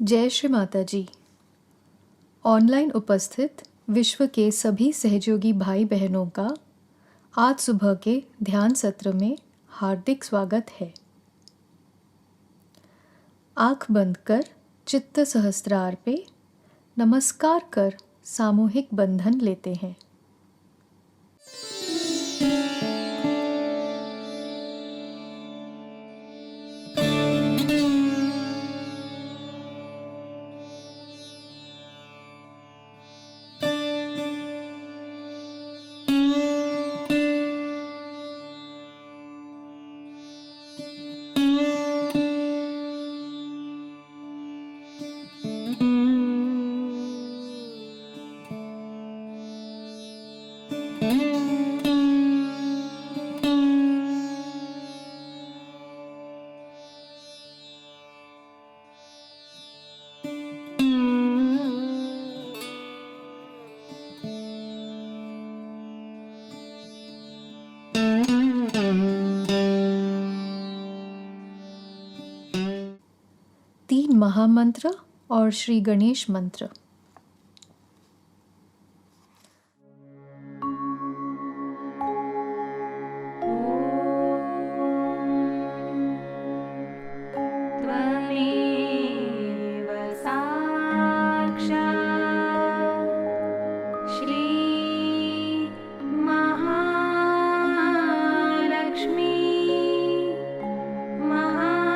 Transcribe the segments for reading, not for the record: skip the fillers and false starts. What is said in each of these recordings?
जय श्री माता जी। ऑनलाइन उपस्थित विश्व के सभी सहयोगी भाई बहनों का आज सुबह के ध्यान सत्र में हार्दिक स्वागत है। आँख बंद कर चित्त सहस्त्रार पे नमस्कार कर सामूहिक बंधन लेते हैं। तीन महामंत्र और श्री गणेश मंत्र। त्वमेव साक्षात् श्री महालक्ष्मी महासरस्वती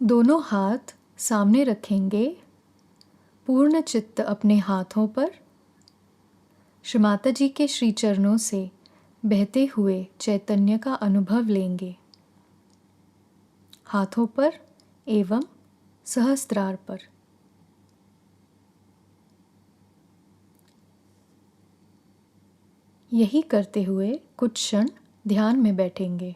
दोनों हाथ सामने रखेंगे, पूर्ण चित्त अपने हाथों पर। श्री माता जी के श्री चरणों से बहते हुए चैतन्य का अनुभव लेंगे, हाथों पर एवं सहस्त्रार पर। यही करते हुए कुछ क्षण ध्यान में बैठेंगे।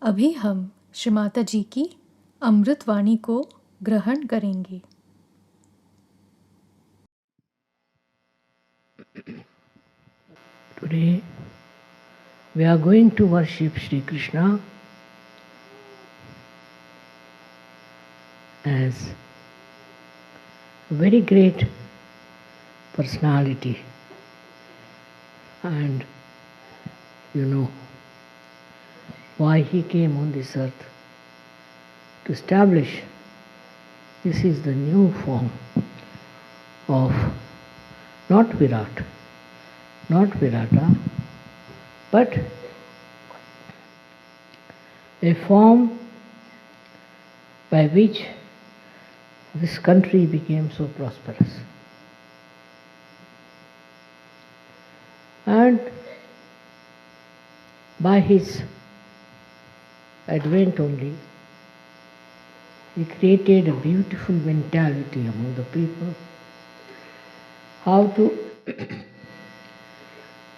अभी हम श्री माता जी की अमृत वाणी को ग्रहण करेंगे। Today we are going to worship Shri Krishna as a very great personality, and you know why he came on this earth to establish this is the new form of not Virata, but a form by which this country became so prosperous. And by his advent only, he created a beautiful mentality among the people, how to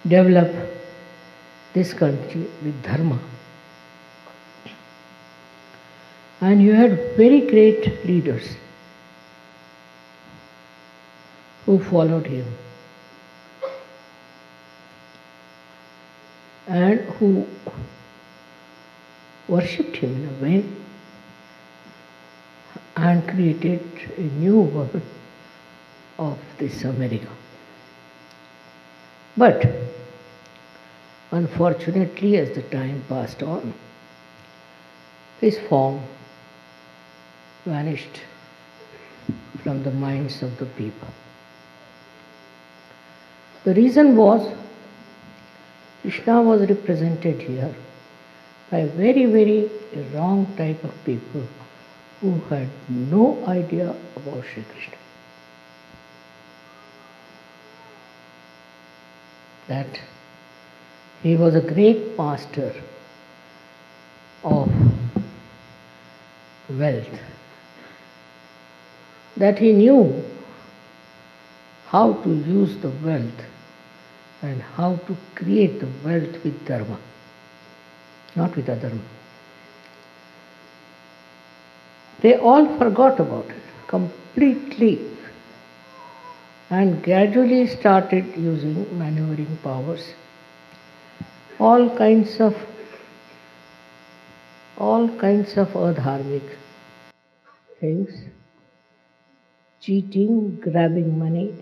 develop this country with dharma. And you had very great leaders who followed him and who worshipped him in a way and created a new world of this America. But unfortunately, as the time passed on, his form vanished from the minds of the people. The reason was Krishna was represented here by a very, very wrong type of people who had no idea about Shri Krishna. That he was a great master of wealth, that he knew how to use the wealth and how to create the wealth with dharma, not with adharma. They all forgot about it completely and gradually started using maneuvering powers, all kinds of adharmic things, cheating, grabbing money,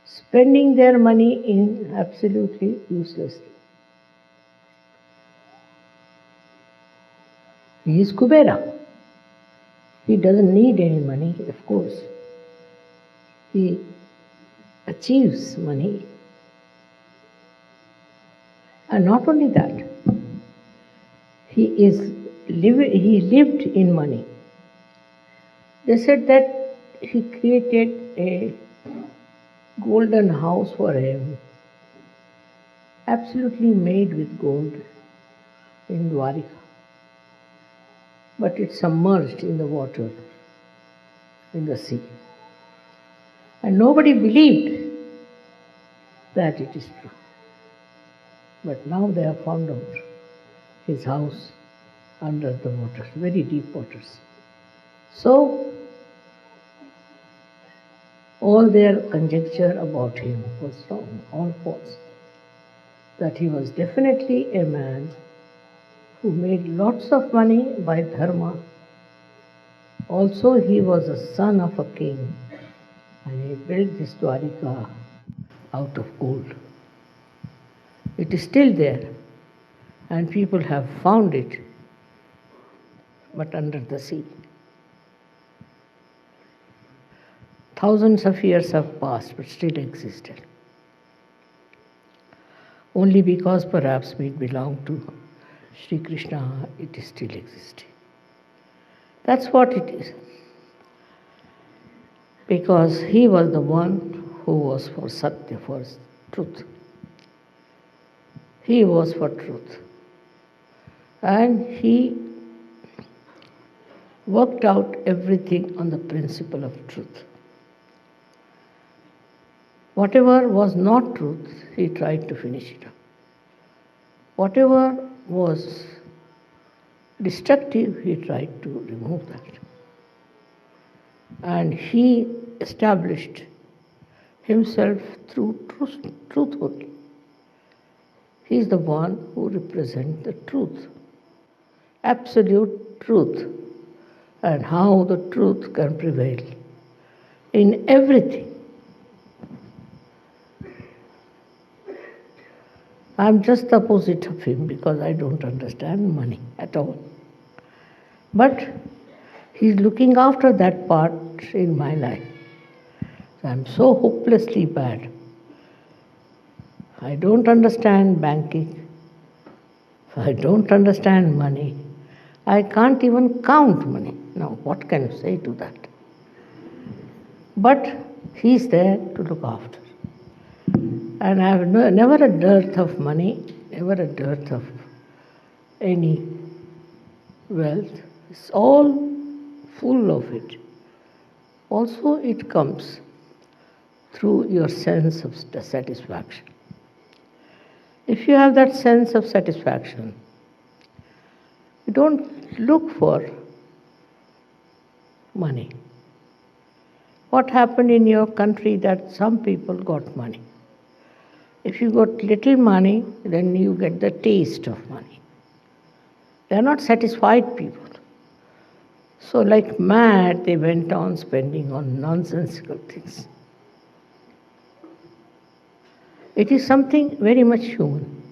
spending their money in absolutely uselessly. He is Kubera. He doesn't need any money, of course. He achieves money. And not only that, he lived in money. They said that he created a golden house for him, absolutely made with gold in Dwarika. But it's submerged in the water, in the sea. And nobody believed that it is true. But now they have found out his house under the waters, very deep waters. So, all their conjecture about him was wrong, all false. That he was definitely a man who made lots of money by dharma. Also, he was a son of a king, and he built this Dwarika out of gold. It is still there, and people have found it, but under the sea. Thousands of years have passed, but still existed. Only because perhaps we belong to Sri Krishna, it is still existing. That's what it is. Because he was the one who was for Satya, for truth. He was for truth. And he worked out everything on the principle of truth. Whatever was not truth, he tried to finish it up. Whatever was destructive, he tried to remove that. And he established himself through truth only. He is the one who represents the truth, absolute truth, and how the truth can prevail in everything. I'm just the opposite of him because I don't understand money at all. But he's looking after that part in my life. I'm so hopelessly bad. I don't understand banking. I don't understand money. I can't even count money. Now, what can you say to that? But he's there to look after. And I have never a dearth of money, never a dearth of any wealth. It's all full of it. Also, it comes through your sense of satisfaction. If you have that sense of satisfaction, you don't look for money. What happened in your country that some people got money? If you got little money, then you get the taste of money. They are not satisfied people. So like mad, they went on spending on nonsensical things. It is something very much human.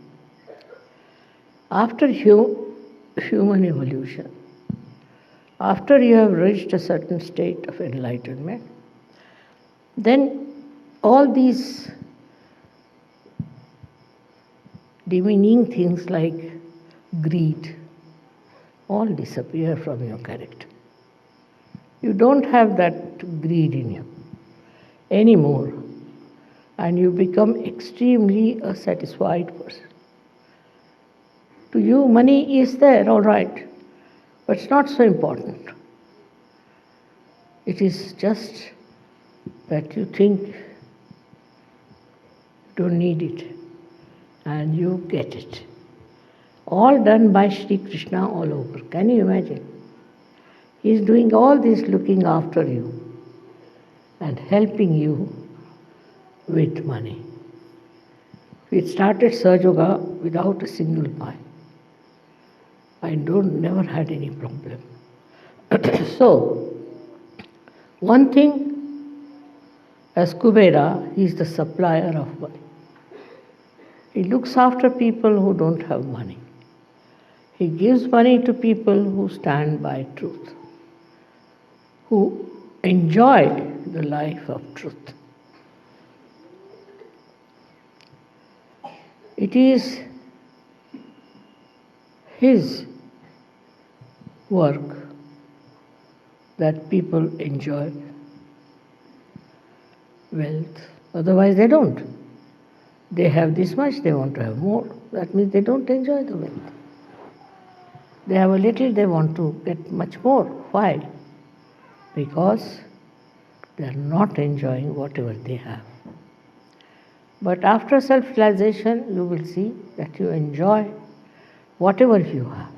After human evolution, after you have reached a certain state of enlightenment, then all these demeaning things like greed all disappear from your character. You don't have that greed in you anymore, and you become extremely a satisfied person. To you, money is there, all right, but it's not so important. It is just that you think don't need it, and you get it. All done by Shri Krishna all over. Can you imagine? He is doing all this, looking after you and helping you with money. We started Sahajayoga without a single pie. I never had any problem. So, one thing, as Kubera, he is the supplier of money. He looks after people who don't have money. He gives money to people who stand by truth, who enjoy the life of truth. It is his work that people enjoy wealth. Otherwise they don't. They have this much, they want to have more. That means they don't enjoy the wealth. They have a little, they want to get much more. Why? Because they are not enjoying whatever they have. But after self-realization, you will see that you enjoy whatever you have.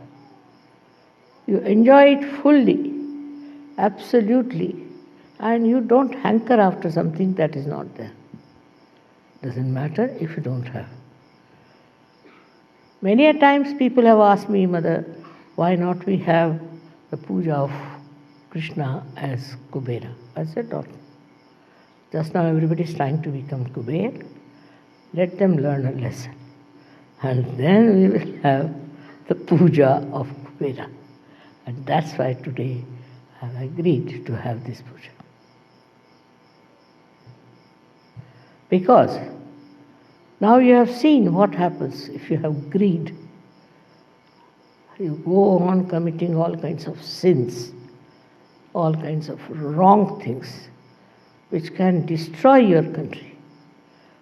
You enjoy it fully, absolutely, and you don't hanker after something that is not there. Doesn't matter if you don't have. Many a times people have asked me, Mother, why not we have the puja of Krishna as Kubera? I said, no. Just now everybody is trying to become Kuber. Let them learn a lesson. And then we will have the puja of Kubera. And that's why today I have agreed to have this puja. Because now you have seen what happens if you have greed. You go on committing all kinds of sins, all kinds of wrong things, which can destroy your country.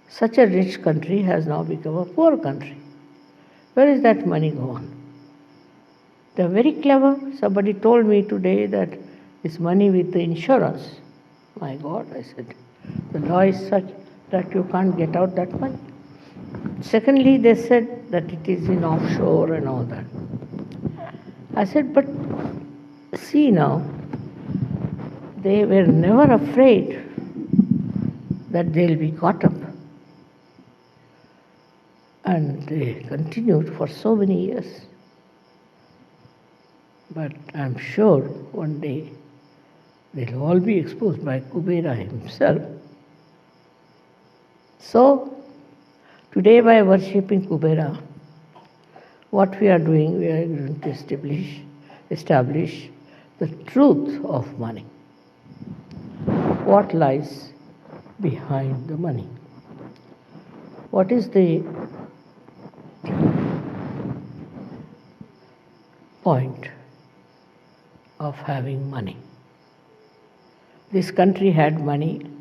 Such a rich country has now become a poor country. Where is that money gone? They are very clever. Somebody told me today that it's money with the insurance. My God, I said, the law is such that you can't get out that money. Secondly, they said that it is in offshore and all that. I said, but see now, they were never afraid that they'll be caught up. And they continued for so many years. But I'm sure one day they'll all be exposed by Kubera himself. So, today by worshipping Kubera, what we are doing, we are going to establish the truth of money. What lies behind the money? What is the point of having money? This country had money.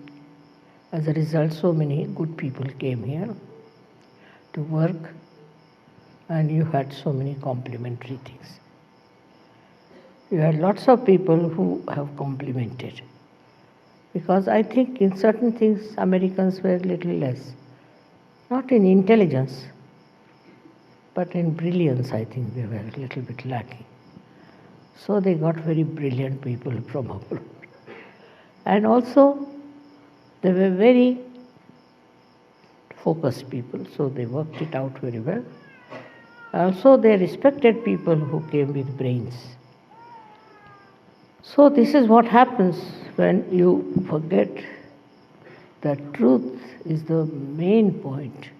As a result, so many good people came here to work, and you had so many complementary things. You had lots of people who have complimented. Because I think in certain things Americans were a little less. Not in intelligence, but in brilliance I think they were a little bit lacking. So they got very brilliant people from abroad. And also they were very focused people, so they worked it out very well. Also they respected people who came with brains. So this is what happens when you forget that truth is the main point.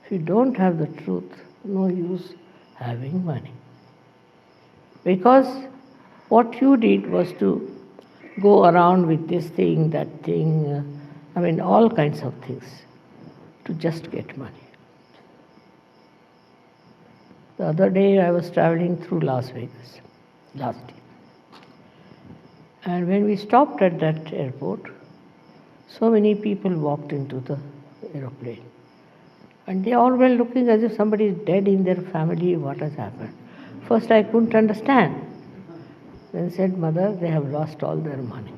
If you don't have the truth, no use having money. Because what you did was to go around with this thing, that thing, all kinds of things, to just get money. The other day I was traveling through Las Vegas, last year. And when we stopped at that airport, so many people walked into the aeroplane. And they all were looking as if somebody is dead in their family, what has happened. First I couldn't understand. Then said, Mother, they have lost all their money.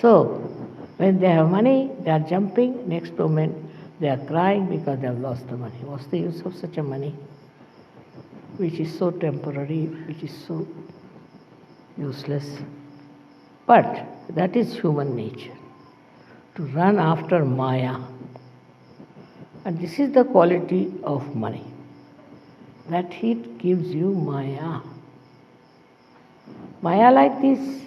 So, when they have money, they are jumping. Next moment, they are crying because they have lost the money. What's the use of such a money, which is so temporary, which is so useless? But that is human nature, to run after Maya. And this is the quality of money, that it gives you Maya. Maya like this,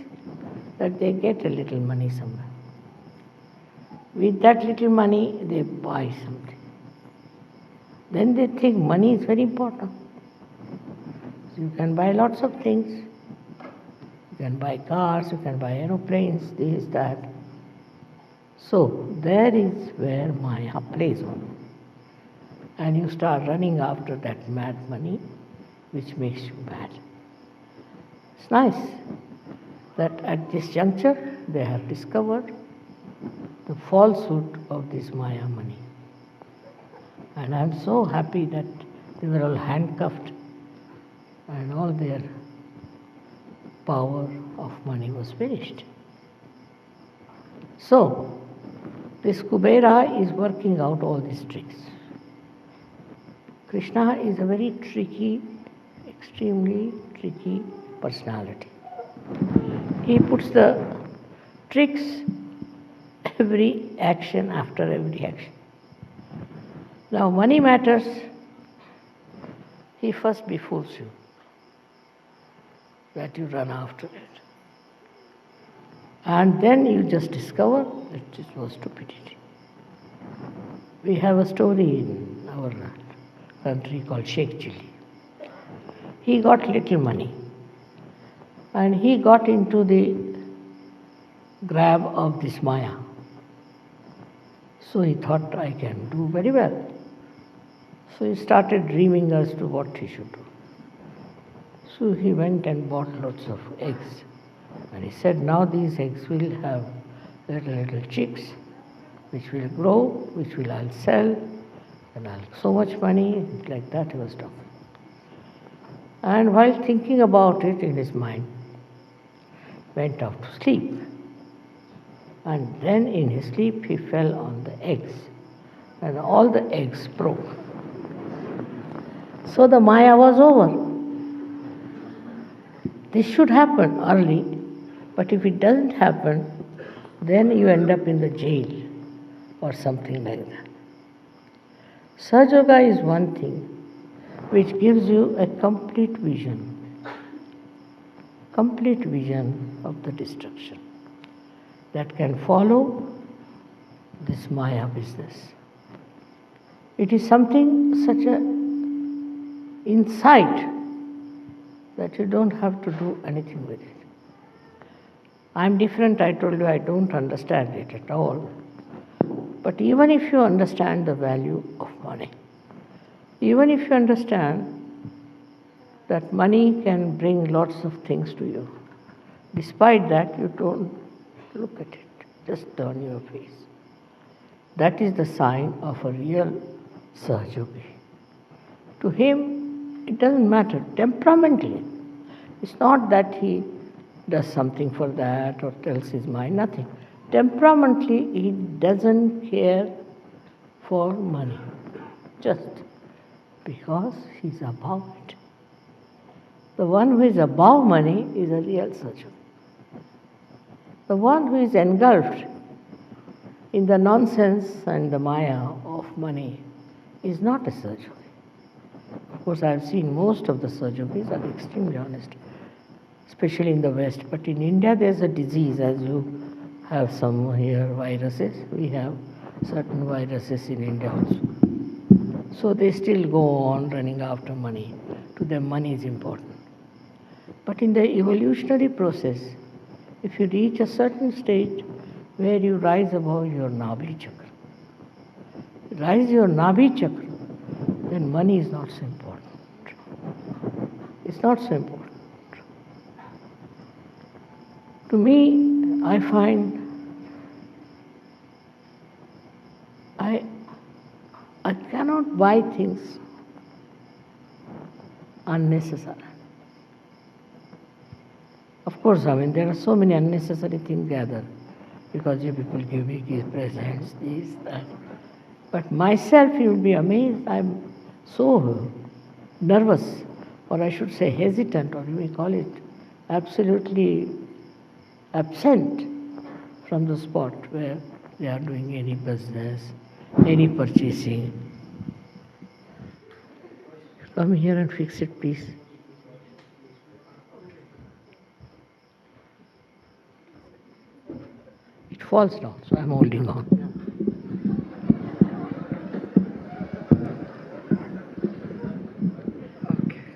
that they get a little money somewhere. With that little money, they buy something. Then they think money is very important. So you can buy lots of things. You can buy cars, you can buy aeroplanes, this, that. So there is where Maya plays on. And you start running after that mad money, which makes you mad. It's nice that at this juncture they have discovered the falsehood of this Maya money. And I'm so happy that they were all handcuffed and all their power of money was finished. So, this Kubera is working out all these tricks. Krishna is a very tricky, extremely tricky personality. He puts the tricks every action after every action. Now, money matters, he first befools you, that you run after it. And then you just discover that it was stupidity. We have a story in our country called Sheikh Chili. He got little money and he got into the grab of this Maya. So he thought, I can do very well. So he started dreaming as to what he should do. So he went and bought lots of eggs. And he said, now these eggs will have little chicks, which will grow, which will I'll sell, and I'll have so much money, like that he was talking. And while thinking about it in his mind, went off to sleep. And then in his sleep he fell on the eggs, and all the eggs broke. So the Maya was over. This should happen early, but if it doesn't happen, then you end up in the jail or something like that. Sahajayoga is one thing which gives you a complete vision of the destruction that can follow this Maya business. It is something such a insight that you don't have to do anything with it. I'm different, I told you, I don't understand it at all. But even if you understand the value of money, even if you understand that money can bring lots of things to you, despite that you don't look at it, just turn your face. That is the sign of a real Sahajayogi. To him, it doesn't matter temperamentally. It's not that he does something for that or tells his mind, nothing. Temperamentally, he doesn't care for money, just because he's above it. The one who is above money is a real Sahajayogi. The one who is engulfed in the nonsense and the Maya of money is not a Sahajayogi. Of course, I have seen most of the Sahajogis are extremely honest, especially in the West. But in India, there's a disease, as you have some here viruses. We have certain viruses in India also. So they still go on running after money. To them, money is important. But in the evolutionary process, if you reach a certain state where you rise above your Nabhi chakra, rise your Nabhi chakra, then money is not so important. It's not so important. To me, I find I cannot buy things unnecessary. Of course, there are so many unnecessary things gathered. because you people give me gift presents, this, that. But myself, you will be amazed, I'm so nervous, or I should say hesitant, or you may call it absolutely absent from the spot where they are doing any business, any purchasing. Come here and fix it, please. It falls down, so I'm holding on.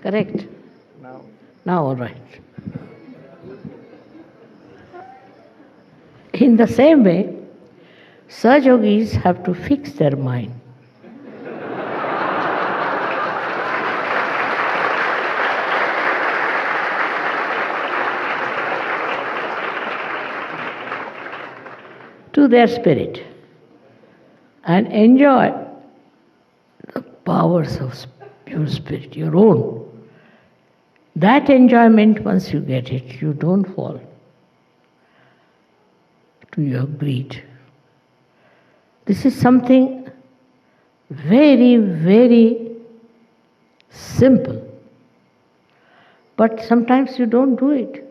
Correct? Now all right. In the same way, Sahajogis have to fix their mind. To their spirit and enjoy the powers of pure spirit, your own. That enjoyment, once you get it, you don't fall to your greed. This is something very, very simple. But sometimes you don't do it.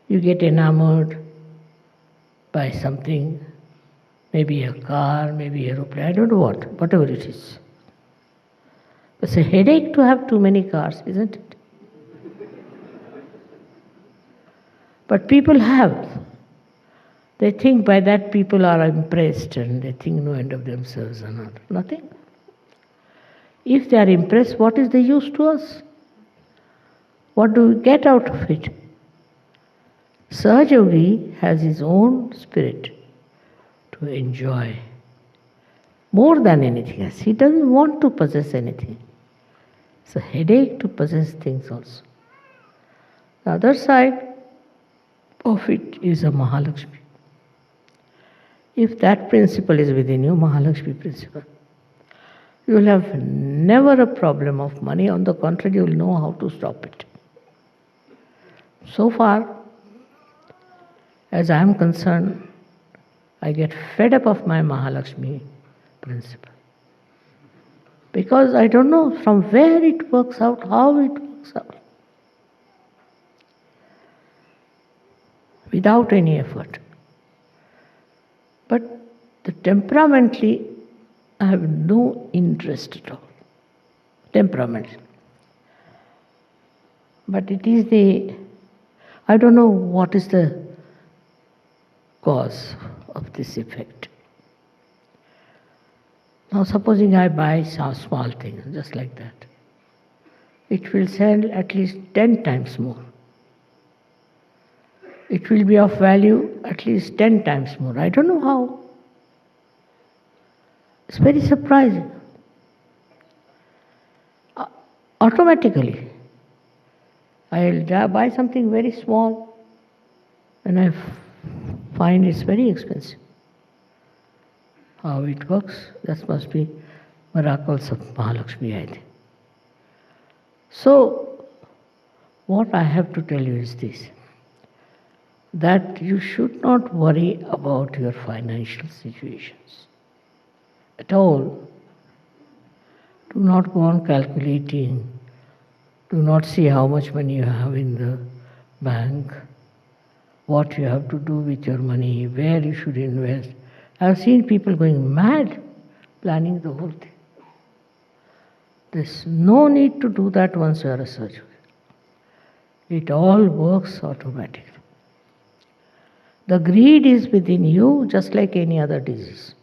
You get enamored by something, maybe a car, maybe an aeroplane, I don't know what, whatever it is. It's a headache to have too many cars, isn't it? But people have. They think by that people are impressed and they think no end of themselves or not. Nothing. If they are impressed, what is the use to us? What do we get out of it? Sahajayogi has his own spirit to enjoy more than anything else. He doesn't want to possess anything. It's a headache to possess things also. The other side of it is a Mahalakshmi. If that principle is within you, Mahalakshmi principle, you will have never a problem of money. On the contrary, you will know how to stop it. So far, as I am concerned, I get fed up of my Mahalakshmi principle. Because I don't know from where it works out, how it works out. Without any effort. But temperamentally, I have no interest at all. Temperamentally. But it is I don't know what is the cause of this effect. Now supposing I buy some small thing, just like that. It will sell at least 10 times more. It will be of value at least 10 times more. I don't know how. It's very surprising. Automatically, I'll buy something very small and I find it's very expensive. How it works, that must be miracles of Mahalakshmi, I think. So, what I have to tell you is this, that you should not worry about your financial situations at all. Do not go on calculating. Do not see how much money you have in the bank, what you have to do with your money, where you should invest. I have seen people going mad planning the whole thing. There's no need to do that once you are a surgeon. It all works automatically. The greed is within you just like any other disease.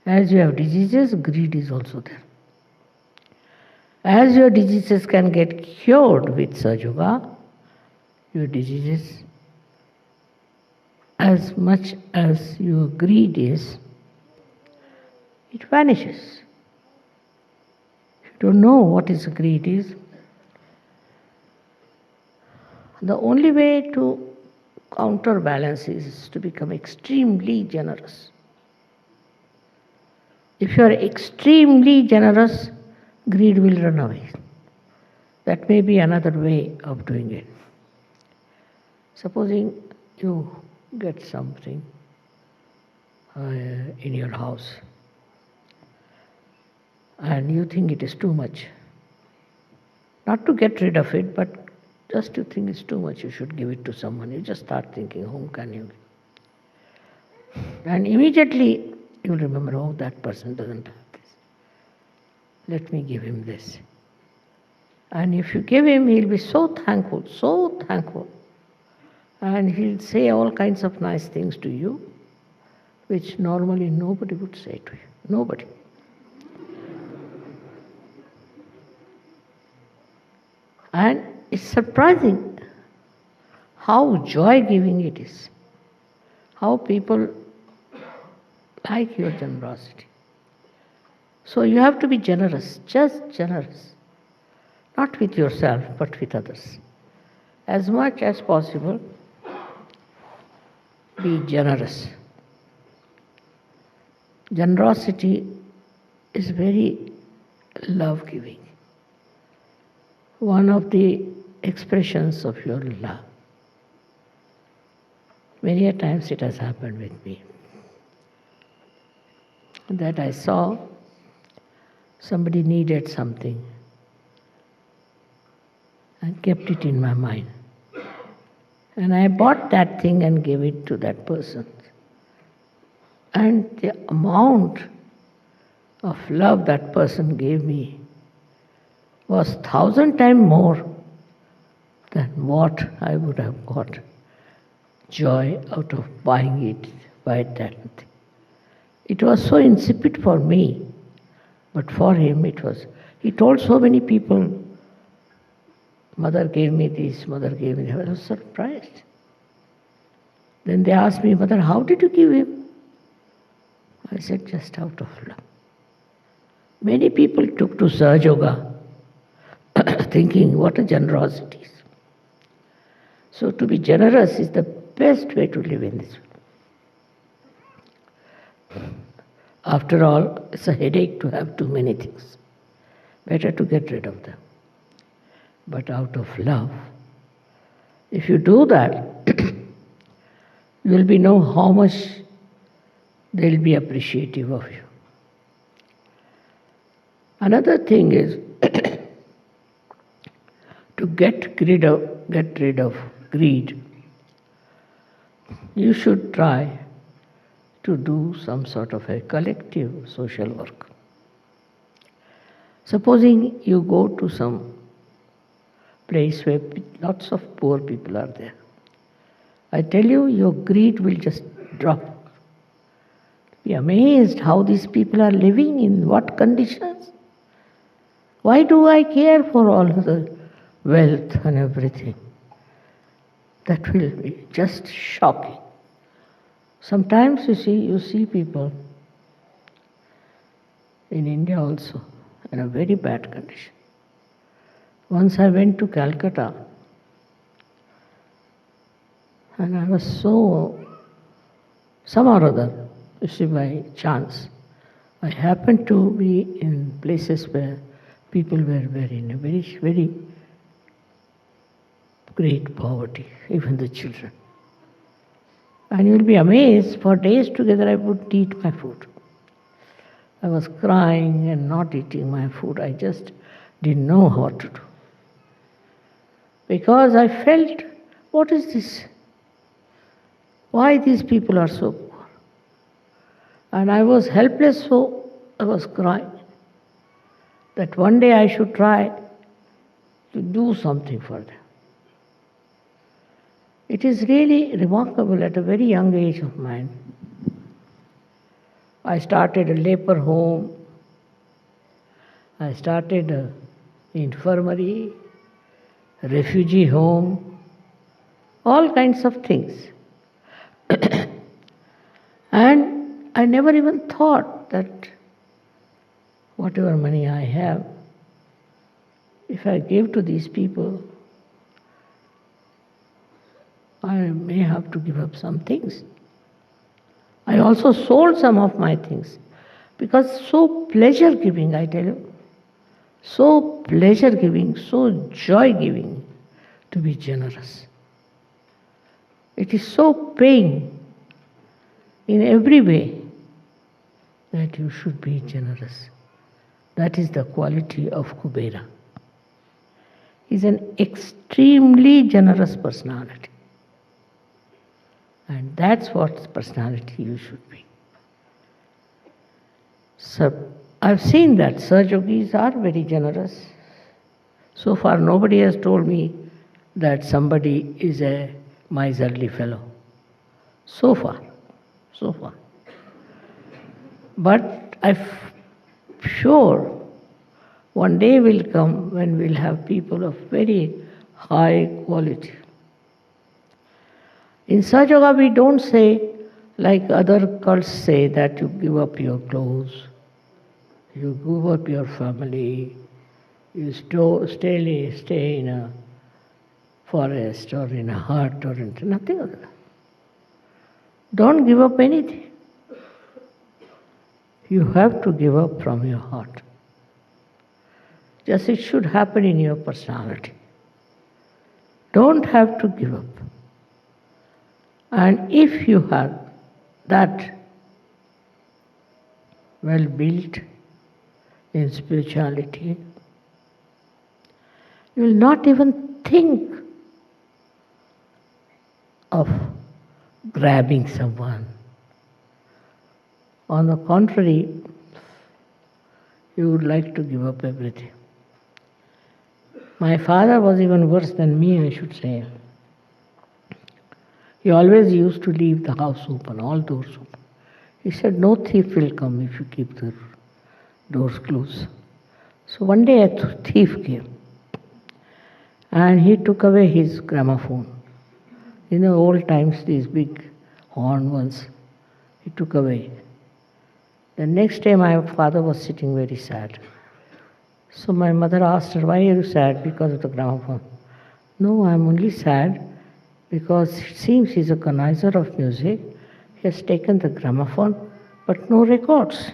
As you have diseases, greed is also there. As your diseases can get cured with Sahajayoga, your diseases, as much as your greed is, it vanishes. If you don't know what is greed is, the only way to counterbalance is to become extremely generous. If you are extremely generous, greed will run away. That may be another way of doing it. Supposing you get something in your house and you think it is too much. Not to get rid of it, but just you think it's too much, you should give it to someone. You just start thinking, whom can you give? And immediately you'll remember, oh, that person doesn't have this. Let me give him this. And if you give him, he'll be so thankful, so thankful. And he'll say all kinds of nice things to you, which normally nobody would say to you. Nobody. And it's surprising how joy-giving it is. How people like your generosity. So you have to be generous, just generous. Not with yourself, but with others. As much as possible, be generous. Generosity is very love-giving. One of the expressions of your love. Many a times it has happened with me. That I saw somebody needed something and kept it in my mind. And I bought that thing and gave it to that person. And the amount of love that person gave me was 1,000 times more than what I would have got joy out of buying that thing. It was so insipid for me, but for him it was. He told so many people, mother gave me this, mother gave me that. I was surprised. Then they asked me, mother, how did you give him? I said, just out of love. Many people took to Sahajayoga thinking what a generosity is. So to be generous is the best way to live in this world. After all, it's a headache to have too many things. Better to get rid of them. But out of love, if you do that, you will know how much they will be appreciative of you. Another thing is to get rid of greed. You should try to do some sort of a collective social work. Supposing you go to some place where lots of poor people are there. I tell you, your greed will just drop. Be amazed how these people are living, in what conditions. Why do I care for all the wealth and everything? That will be just shocking. Sometimes you see people in India also in a very bad condition. Once I went to Calcutta and I was somehow or other, you see, by chance, I happened to be in places where people were in a very, very great poverty, even the children. And you'll be amazed, for days together I wouldn't eat my food. I was crying and not eating my food. I just didn't know what to do. Because I felt, what is this? Why these people are so poor? And I was helpless, so I was crying. That one day I should try to do something for them. It is really remarkable at a very young age of mine. I started a leper home. I started an infirmary, a refugee home, all kinds of things. And I never even thought that whatever money I have, if I give to these people, I may have to give up some things. I also sold some of my things because so pleasure-giving, I tell you, so pleasure-giving, so joy-giving to be generous. It is so paying in every way that you should be generous. That is the quality of Kubera. He is an extremely generous personality. And that's what personality you should be. So I've seen that Sahajogis are very generous. So far nobody has told me that somebody is a miserly fellow. So far. But I'm sure one day will come when we'll have people of very high quality. In Sahajayoga we don't say like other cults say that you give up your clothes, you give up your family, you stay in a forest or in a hut or into nothing of that. Don't give up anything. You have to give up from your heart. Just it should happen in your personality. Don't have to give up. And if you have that well built in spirituality, you will not even think of grabbing someone. On the contrary, you would like to give up everything. My father was even worse than me, I should say. He always used to leave the house open, all doors open. He said, no thief will come if you keep the doors closed. So one day a thief came and he took away his gramophone. In the old times, these big horn ones, he took away. The next day my father was sitting very sad. So my mother asked her, why are you sad? Because of the gramophone. No, I'm only sad because it seems he's a connoisseur of music. He has taken the gramophone, but no records.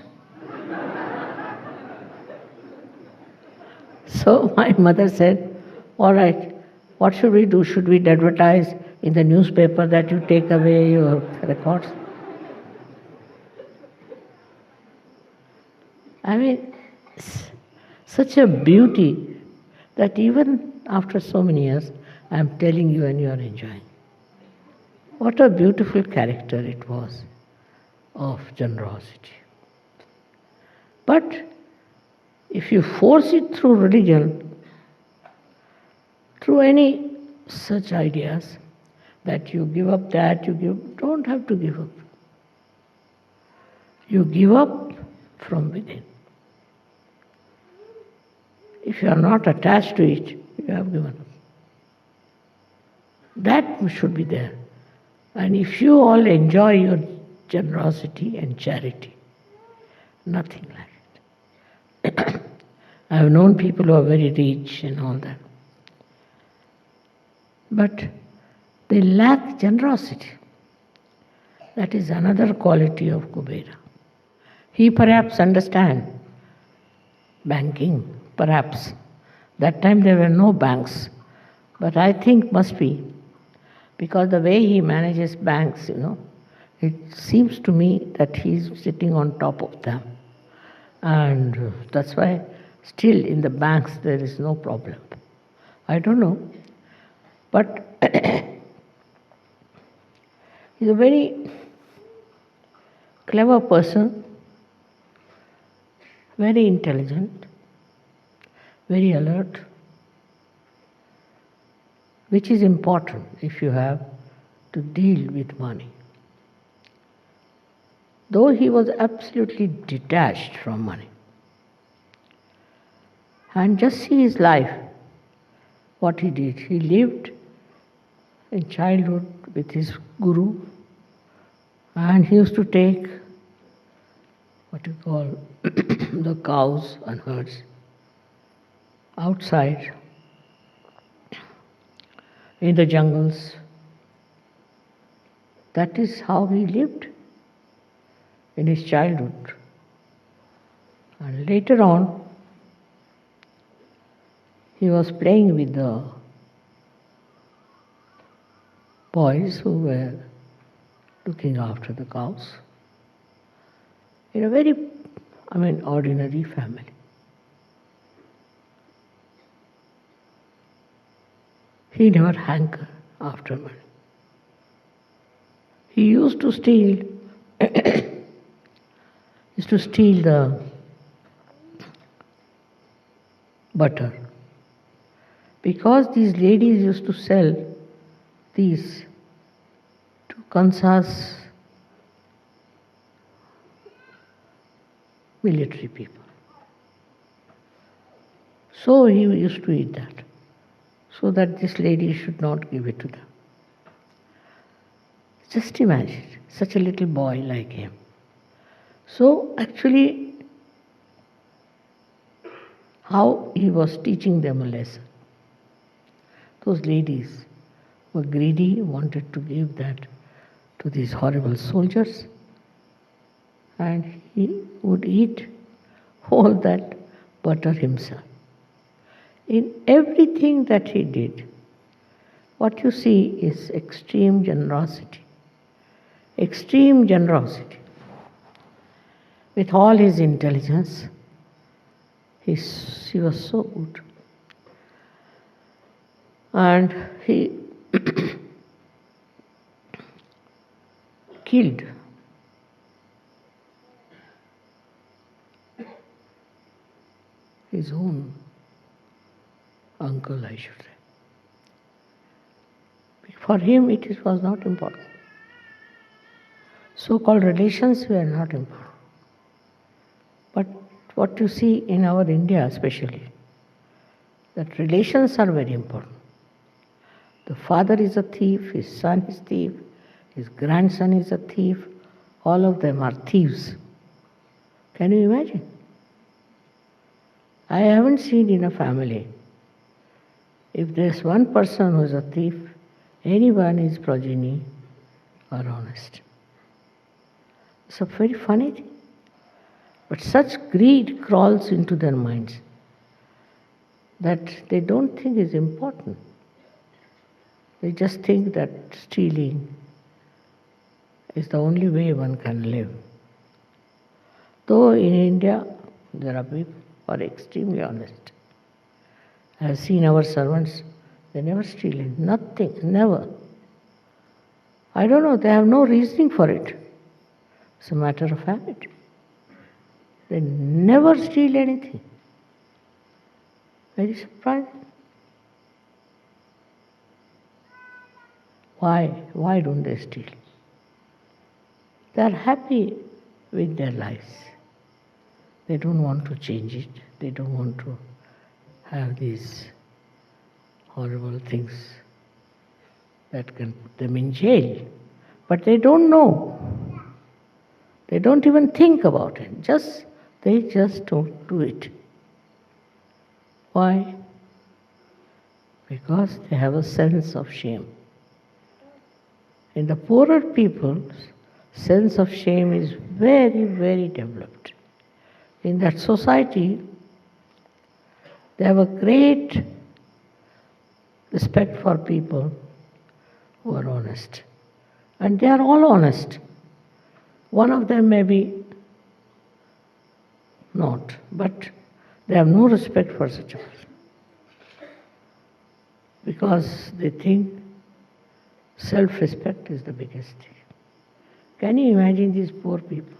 So my mother said, all right, what should we do? Should we advertise in the newspaper that you take away your records? I mean, such a beauty that even after so many years, I'm telling you and you are enjoying. What a beautiful character it was of generosity. But if you force it through religion, through any such ideas, that you give up that, don't have to give up. You give up from within. If you are not attached to it, you have given up. That should be there. And if you all enjoy your generosity and charity, nothing like it. I have known people who are very rich and all that. But they lack generosity. That is another quality of Kubera. He perhaps understands banking, perhaps. That time there were no banks. But I think must be, because the way he manages banks, it seems to me that he's sitting on top of them. And that's why still in the banks there is no problem. I don't know. But he's a very clever person, very intelligent, very alert, which is important if you have to deal with money. Though he was absolutely detached from money. And just see his life, what he did. He lived in childhood with his guru, and he used to take what you call the cows and herds outside in the jungles. That is how he lived in his childhood. And later on, he was playing with the boys who were looking after the cows in a very, ordinary family. He never hankered after money. He used to steal the butter, because these ladies used to sell these to Kansas military people. So he used to eat that, so that this lady should not give it to them. Just imagine, such a little boy like him. So actually, how he was teaching them a lesson. Those ladies were greedy, wanted to give that to these horrible soldiers, and he would eat all that butter himself. In everything that he did, what you see is extreme generosity. Extreme generosity. With all his intelligence, he was so good. And he killed his own uncle, I should say. For him, it was not important. So-called relations were not important. But what you see in our India especially, that relations are very important. The father is a thief, his son is a thief, his grandson is a thief, all of them are thieves. Can you imagine? I haven't seen in a family, if there's one person who is a thief, anyone is progeny or honest. It's a very funny thing. But such greed crawls into their minds that they don't think is important. They just think that stealing is the only way one can live. Though in India, there are people who are extremely honest. I have seen our servants, they never steal nothing, never. I don't know, they have no reasoning for it. It's a matter of habit. They never steal anything. Very surprising. Why? Why don't they steal? They are happy with their lives. They don't want to change it. They don't want to have these horrible things that can put them in jail. But they don't know. They don't even think about it. They just don't do it. Why? Because they have a sense of shame. In the poorer people's sense of shame is very, very developed. In that society, they have a great respect for people who are honest. And they are all honest. One of them may be not, but they have no respect for such a person. Because they think self-respect is the biggest thing. Can you imagine these poor people?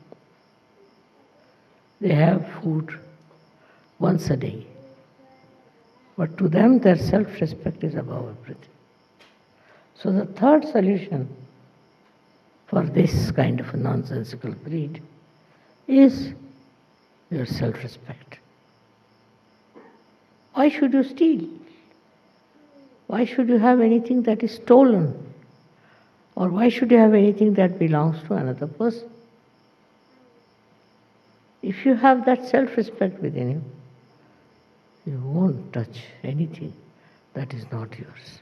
They have food once a day. But to them, their self-respect is above everything. So the third solution for this kind of a nonsensical greed is your self-respect. Why should you steal? Why should you have anything that is stolen? Or why should you have anything that belongs to another person? If you have that self-respect within you, you won't touch anything that is not yours.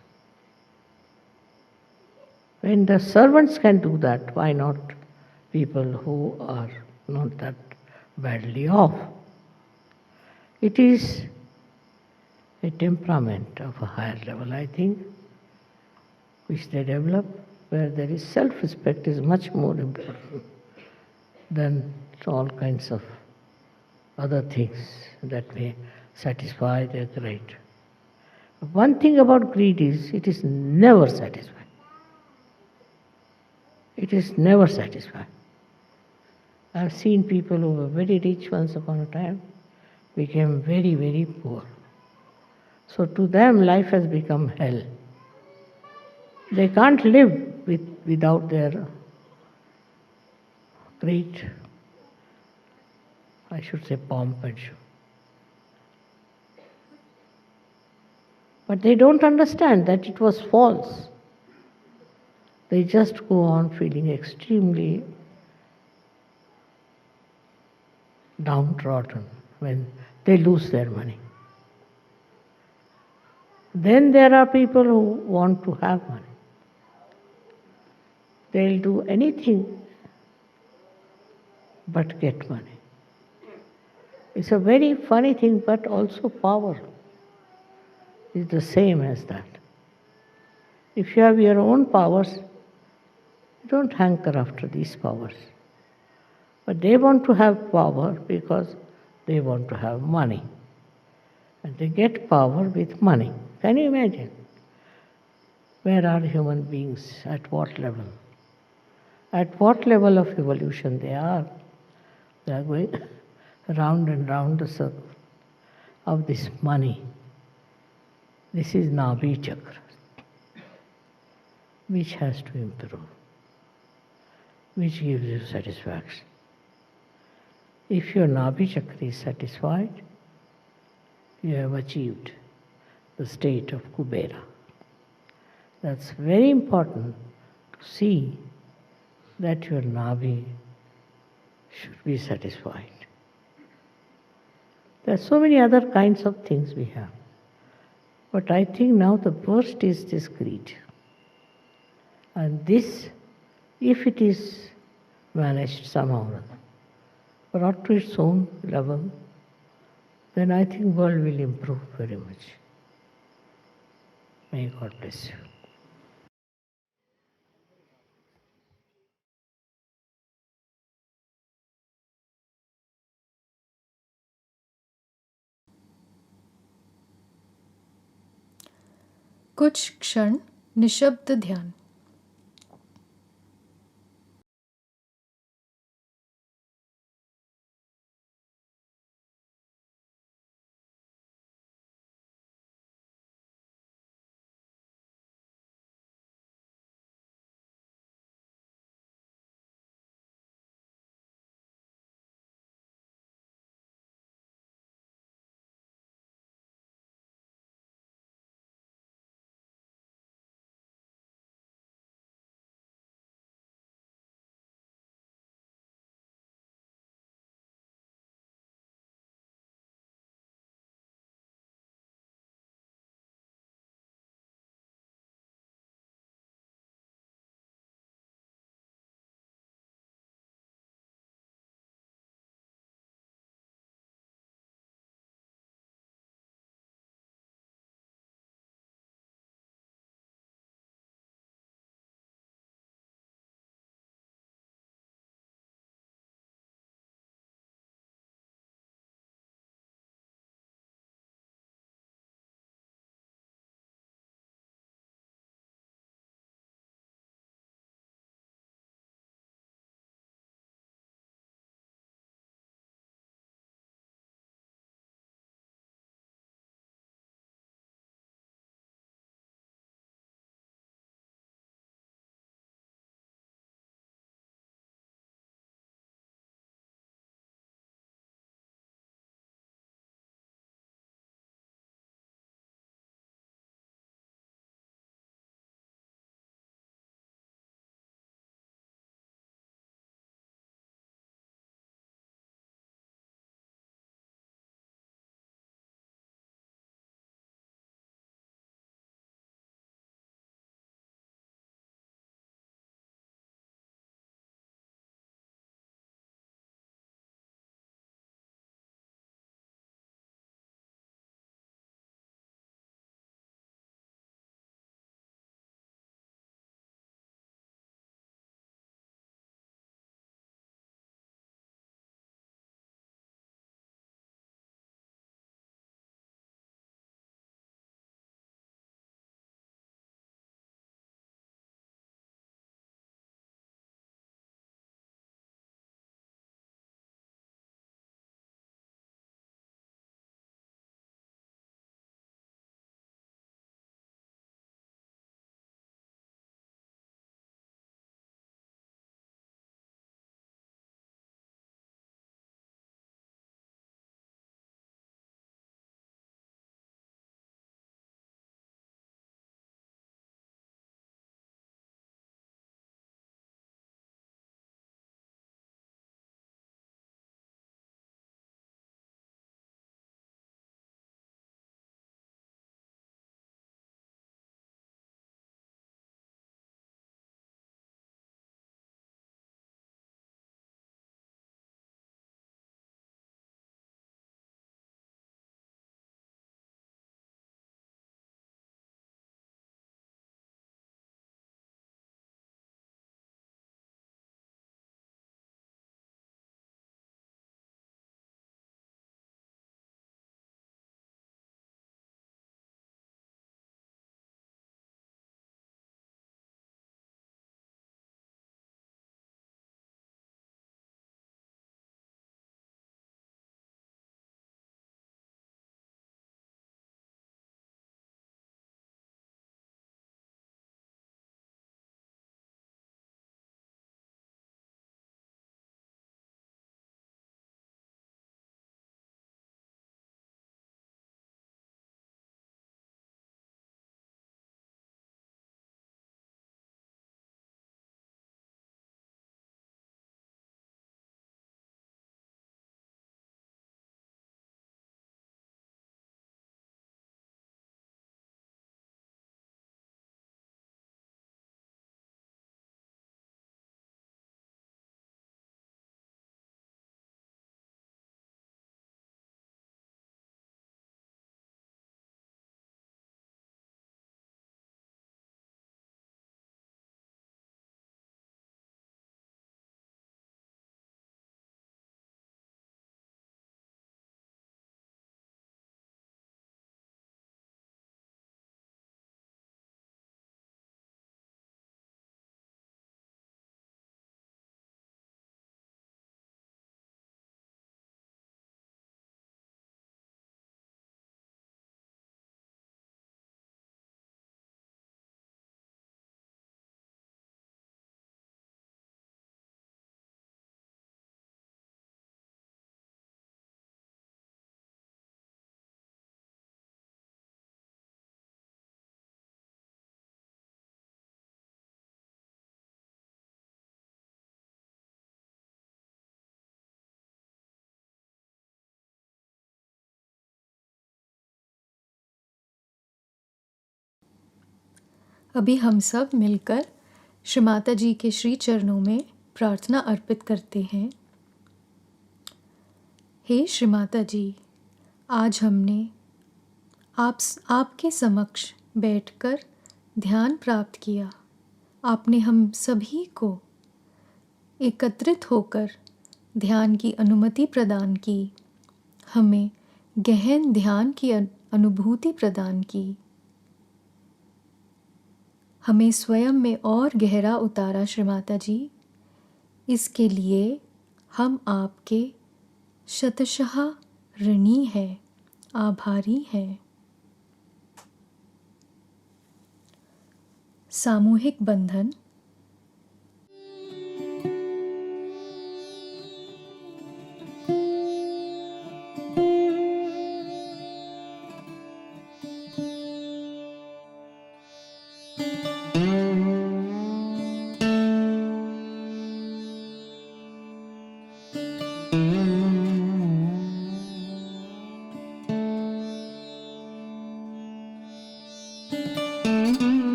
When the servants can do that, why not people who are not that badly off? It is a temperament of a higher level, I think. which they develop, where there is self-respect is much more important than all kinds of other things that may satisfy their greed. One thing about greed is it is never satisfied. It is never satisfied. I've seen people who were very rich once upon a time became very, very poor. So to them, life has become hell. They can't live without their great, I should say, pomp and show. But they don't understand that it was false. They just go on feeling extremely downtrodden when they lose their money. Then there are people who want to have money. They'll do anything but get money. It's a very funny thing, but also power is the same as that. If you have your own powers, you don't hanker after these powers. But they want to have power because they want to have money. And they get power with money. Can you imagine? Where are human beings? At what level? At what level of evolution they are? They are going round and round the circle of this money. This is Nabhi Chakra, which has to improve, which gives you satisfaction. If your Nabhi Chakra is satisfied, you have achieved the state of Kubera. That's very important to see that your Nabhi should be satisfied. There are so many other kinds of things we have. But I think now the worst is this greed. And this, if it is managed somehow or other, brought to its own level, then I think world will improve very much. May God bless you. कुछ क्षण निशब्द ध्यान। अभी हम सब मिलकर श्री माता जी के श्री चरणों में प्रार्थना अर्पित करते हैं। हे श्री माता जी, आज हमने आपके समक्ष बैठकर ध्यान प्राप्त किया। आपने हम सभी को एकत्रित होकर ध्यान की अनुमति प्रदान की, हमें गहन ध्यान की अनुभूति प्रदान की, हमें स्वयं में और गहरा उतारा श्री माता जी। इसके लिए हम आपके शतशः ऋणी हैं, आभारी हैं। सामूहिक बंधन।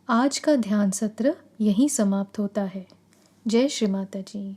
आज का ध्यान सत्र यहीं समाप्त होता है। जय श्री माता जी।